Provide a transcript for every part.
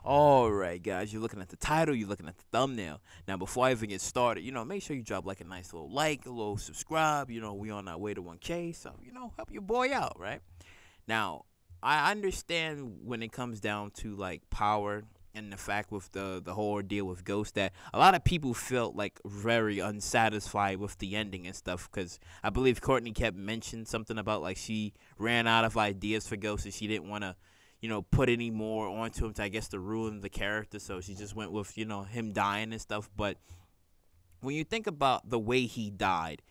All right, guys, you're looking at the title, you're looking at the thumbnail. Now, before I even get started, make sure you drop like a nice little like, a little subscribe. We on our way to 1K, so help your boy out, right? Now, I understand when it comes down to like power and the fact with the whole ordeal with Ghost that a lot of people felt like very unsatisfied with the ending and stuff because I believe Courtney kept mentioning something about like she ran out of ideas for Ghost and she didn't want to put any more onto him to, I guess, to ruin the character. So she just went with, him dying and stuff. But when you think about the way he died,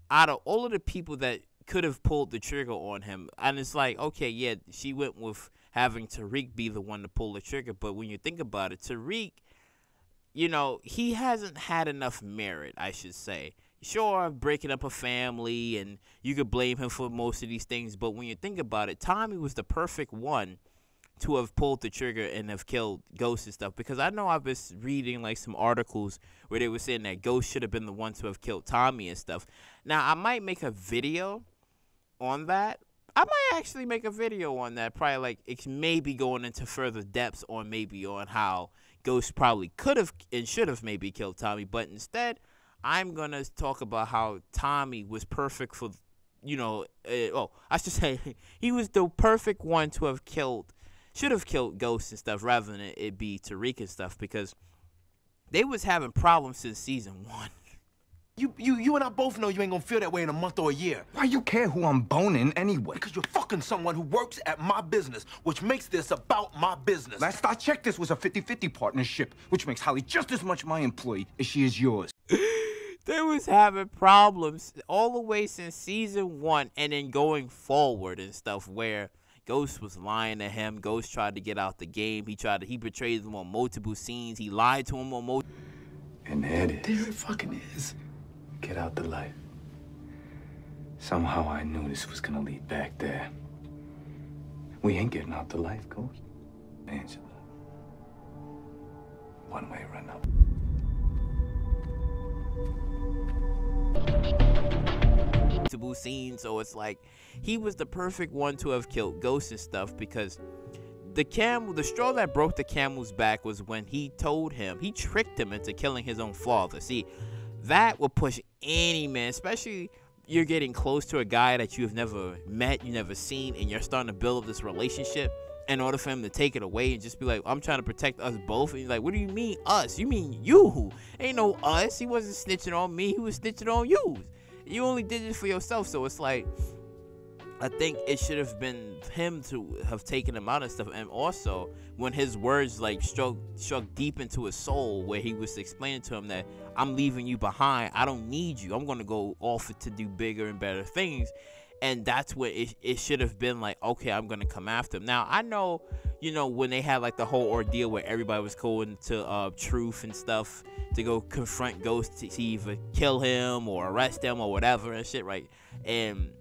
out of all of the people that could have pulled the trigger on him, and it's like, okay, yeah, she went with having Tariq be the one to pull the trigger. But when you think about it, Tariq, he hasn't had enough merit, I should say. Sure, breaking up a family, and you could blame him for most of these things. But when you think about it, Tommy was the perfect one to have pulled the trigger and have killed Ghost and stuff, because I know I've been reading like some articles where they were saying that Ghost should have been the one to have killed Tommy and stuff. Now, I might make a video on that. I might actually make a video on that, probably like it maybe going into further depths on maybe on how Ghost probably could have and should have maybe killed Tommy, but instead I'm gonna talk about how Tommy was perfect for, I should say he was the perfect one to have killed, should have killed Ghost and stuff rather than it be Tariq and stuff, because they was having problems since season 1. You and I both know you ain't gonna feel that way in a month or a year. Why you care who I'm boning anyway? Because you're fucking someone who works at my business, which makes this about my business. Last I checked, this was a 50-50 partnership, which makes Holly just as much my employee as she is yours. They was having problems all the way since season 1 and then going forward and stuff where Ghost was lying to him. Ghost tried to get out the game. He betrayed him on multiple scenes. He lied to him on multiple. And there it is. There it fucking is. Get out the life. Somehow I knew this was gonna lead back there. We ain't getting out the life, Ghost. Angela. One way or another. Multiple scenes, so it's like he was the perfect one to have killed Ghost and stuff, because the straw that broke the camel's back was when he tricked him into killing his own father. See, that will push any man, especially you're getting close to a guy that you have never met, you never seen, and you're starting to build up this relationship in order for him to take it away and just be like, I'm trying to protect us both. And you're like, what do you mean us? You mean you? Ain't no us. He wasn't snitching on me. He was snitching on you. You only did it for yourself. So it's like, I think it should have been him to have taken him out and stuff. And also, when his words like struck deep into his soul, where he was explaining to him that I'm leaving you behind, I don't need you, I'm gonna go off to do bigger and better things. And that's what it should have been like, okay, I'm gonna come after him. Now I know, when they had like the whole ordeal where everybody was going to Truth and stuff to go confront Ghost to either kill him or arrest him or whatever and shit, right? And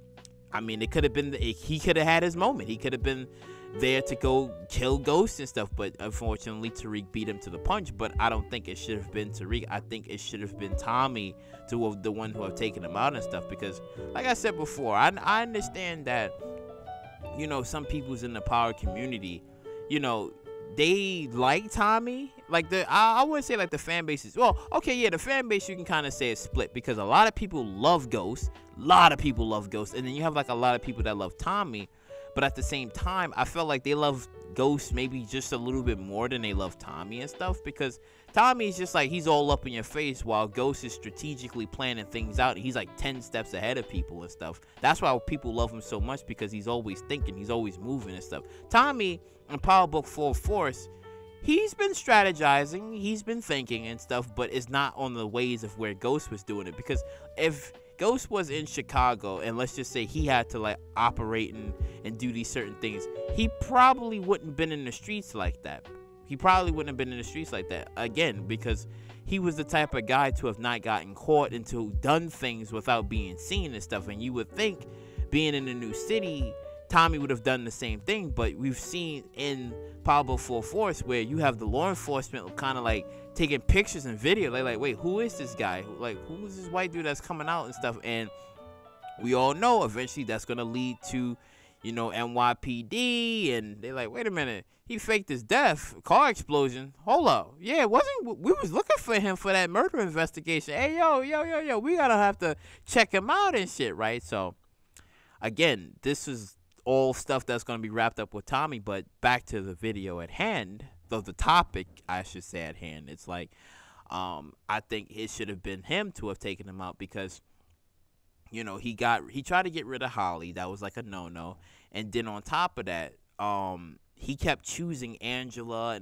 I mean, it could have been, he could have had his moment. He could have been there to go kill Ghost and stuff, but unfortunately Tariq beat him to the punch. But I don't think it should have been Tariq. I think it should have been Tommy, to the one who have taken him out and stuff, because like I said before, I understand that, some people's in the power community, they like Tommy. Like I wouldn't say like the fan base is, well, okay, yeah, the fan base you can kind of say is split, because a lot of people love Ghost, and then you have like a lot of people that love Tommy. But at the same time, I felt like they love Ghost maybe just a little bit more than they love Tommy and stuff, because Tommy's just like, he's all up in your face, while Ghost is strategically planning things out. He's like 10 steps ahead of people and stuff. That's why people love him so much, because he's always thinking, he's always moving and stuff. Tommy in Power Book 4 Force, he's been strategizing, he's been thinking and stuff, but it's not on the ways of where Ghost was doing it. Because if Ghost was in Chicago, and let's just say he had to like operate and do these certain things, he probably wouldn't been in the streets like that. Again, because he was the type of guy to have not gotten caught and to have done things without being seen and stuff. And you would think, being in a new city, Tommy would have done the same thing. But we've seen in Pablo Full Force where you have the law enforcement kind of like taking pictures and video. They're like, wait, who is this guy? Who is this white dude that's coming out and stuff? And we all know eventually that's going to lead to, you know, NYPD, and they're like, wait a minute, he faked his death, car explosion. Hold up, yeah, we was looking for him for that murder investigation. Hey, yo, we gotta have to check him out and shit, right? So, again, this is all stuff that's gonna be wrapped up with Tommy. But back to the video at hand, though the topic, I should say, at hand. It's like, I think it should have been him to have taken him out because, you know, he tried to get rid of Holly. That was like a no-no. And then on top of that, he kept choosing Angela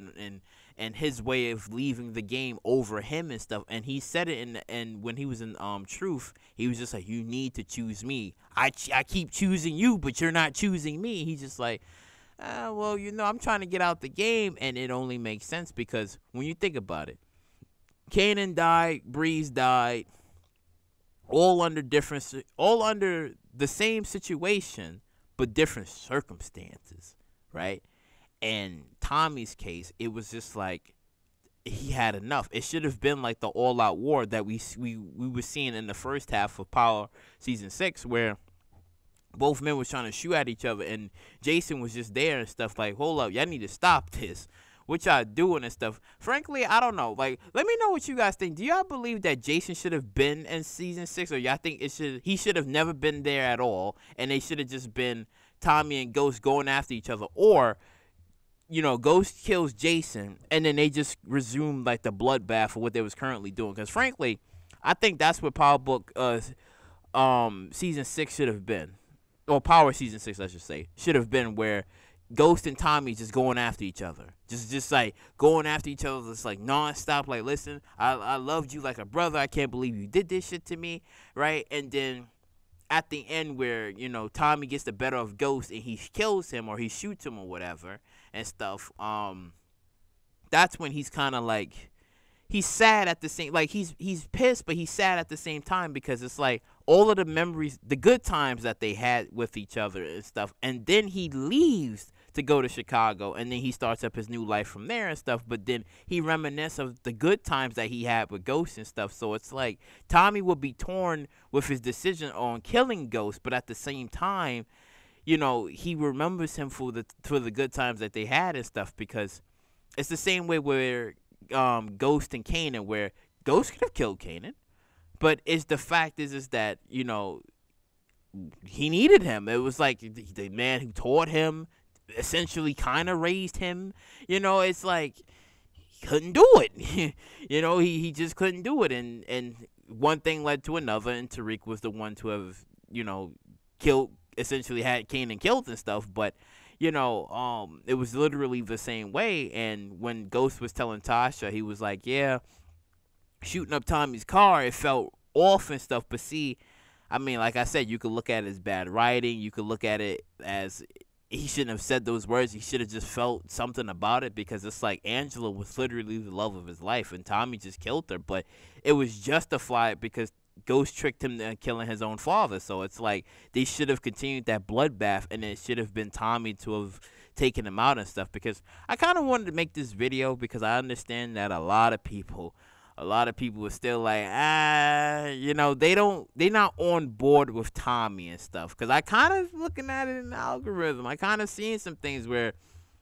and his way of leaving the game over him and stuff. And he said it and when he was in Truth, he was just like, you need to choose me. I keep choosing you, but you're not choosing me. He's just like, well, you know, I'm trying to get out the game. And it only makes sense because when you think about it, Kanan died, Breeze died, all under the same situation, but different circumstances, right? And Tommy's case, it was just like he had enough. It should have been like the all-out war that we were seeing in the first half of Power Season 6, where both men was trying to shoot at each other, and Jason was just there and stuff like, hold up, y'all need to stop this. What y'all doing and stuff. Frankly, I don't know. Like, let me know what you guys think. Do y'all believe that Jason should have been in Season 6, or y'all think he should have never been there at all, and they should have just been Tommy and Ghost going after each other? Or, you know, Ghost kills Jason, and then they just resume, like, the bloodbath for what they was currently doing. Because, frankly, I think that's what Power Book Season 6 should have been. Or Power Season 6, I should say. Should have been where Ghost and Tommy just going after each other. Just like going after each other, just like nonstop. Like, listen, I loved you like a brother. I can't believe you did this shit to me, right? And then at the end where, you know, Tommy gets the better of Ghost and he kills him or he shoots him or whatever and stuff, that's when he's kind of like, he's sad at the same, like he's pissed, but he's sad at the same time because it's like all of the memories, the good times that they had with each other and stuff, and then he leaves to go to Chicago, and then he starts up his new life from there and stuff, but then he reminisces of the good times that he had with Ghost and stuff. So it's like Tommy will be torn with his decision on killing Ghost, but at the same time, you know, he remembers him for the good times that they had and stuff, because it's the same way where Ghost and Kanan, where Ghost could have killed Kanan, but it's the fact is that, you know, he needed him. It was like the man who taught him, essentially kind of raised him. You know, it's like he couldn't do it. You know, he just couldn't do it, and one thing led to another, and Tariq was the one to have, you know, killed, essentially had Kanan killed and stuff. But you know, it was literally the same way. And when Ghost was telling Tasha, he was like, yeah, shooting up Tommy's car, it felt off and stuff. But see, I mean, like I said, you could look at it as bad writing. You could look at it as he shouldn't have said those words. He should have just felt something about it, because it's like Angela was literally the love of his life, and Tommy just killed her. But it was justified because Ghost tricked him into killing his own father. So it's like they should have continued that bloodbath, and it should have been Tommy to have taken him out and stuff. Because I kind of wanted to make this video because I understand that a lot of people are still like, you know, they're not on board with Tommy and stuff. Because I kind of looking at it in the algorithm, I kind of seeing some things where,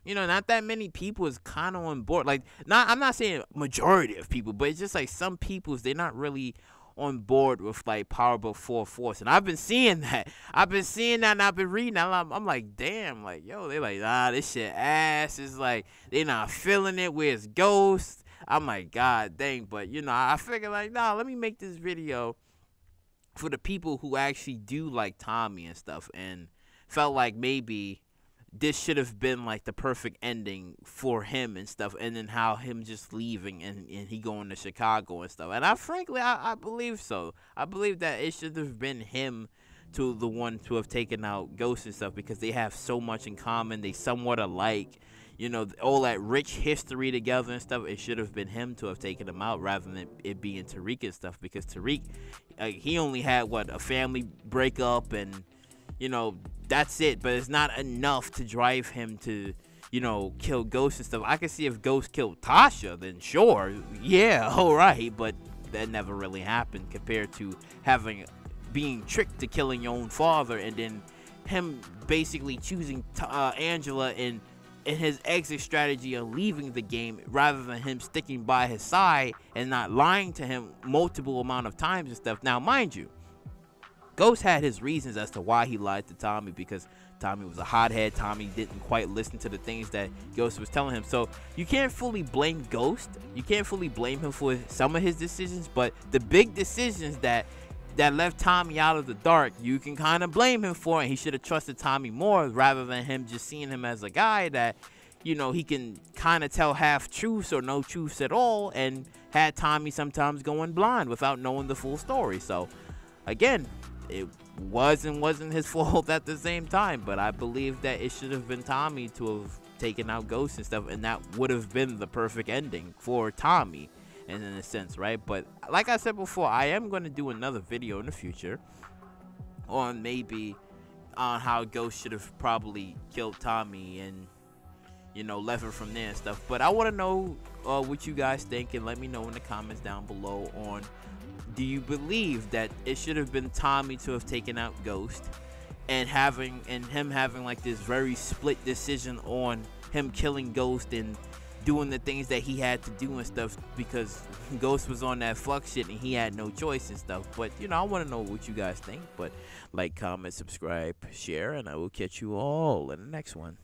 you know, not that many people is kind of on board. Like, I'm not saying majority of people, but it's just like some people's, they're not really on board with like Power Book 4 Force. And I've been seeing that. And I've been reading that. I'm like, damn, like, yo, they like, this shit ass. It's like, they not feeling it. Where's Ghost? I'm like, God dang. But, you know, I figured like, let me make this video for the people who actually do like Tommy and stuff, and felt like maybe this should have been like the perfect ending for him and stuff, and then how him just leaving and he going to Chicago and stuff. And I believe so. I believe that it should have been him to the one to have taken out Ghost and stuff, because they have so much in common. They somewhat alike. You know, all that rich history together and stuff. It should have been him to have taken him out rather than it being Tariq and stuff, because Tariq, he only had a family breakup, and you know, that's it. But it's not enough to drive him to, you know, kill Ghost and stuff. I can see if Ghost killed Tasha, then sure, yeah, all right. But that never really happened compared to being tricked to killing your own father, and then him basically choosing Angela in his exit strategy of leaving the game, rather than him sticking by his side and not lying to him multiple amount of times and stuff. Now, mind you, Ghost had his reasons as to why he lied to Tommy, because Tommy was a hothead. Tommy didn't quite listen to the things that Ghost was telling him. So you can't fully blame Ghost. You can't fully blame him for some of his decisions, but the big decisions that left Tommy out of the dark, you can kind of blame him for, and he should have trusted Tommy more, rather than him just seeing him as a guy that, you know, he can kind of tell half truths or no truths at all, and had Tommy sometimes going blind without knowing the full story. So again, it wasn't his fault at the same time, but I believe that it should have been Tommy to have taken out Ghost and stuff, and that would have been the perfect ending for Tommy, and in a sense, right? But like I said before, I am going to do another video in the future on how Ghost should have probably killed Tommy and, you know, left her from there and stuff. But I want to know what you guys think, and let me know in the comments down below on, do you believe that it should have been Tommy to have taken out Ghost, and him having like this very split decision on him killing Ghost and doing the things that he had to do and stuff, because Ghost was on that fuck shit and he had no choice and stuff? But, you know, I want to know what you guys think. But like, comment, subscribe, share, and I will catch you all in the next one.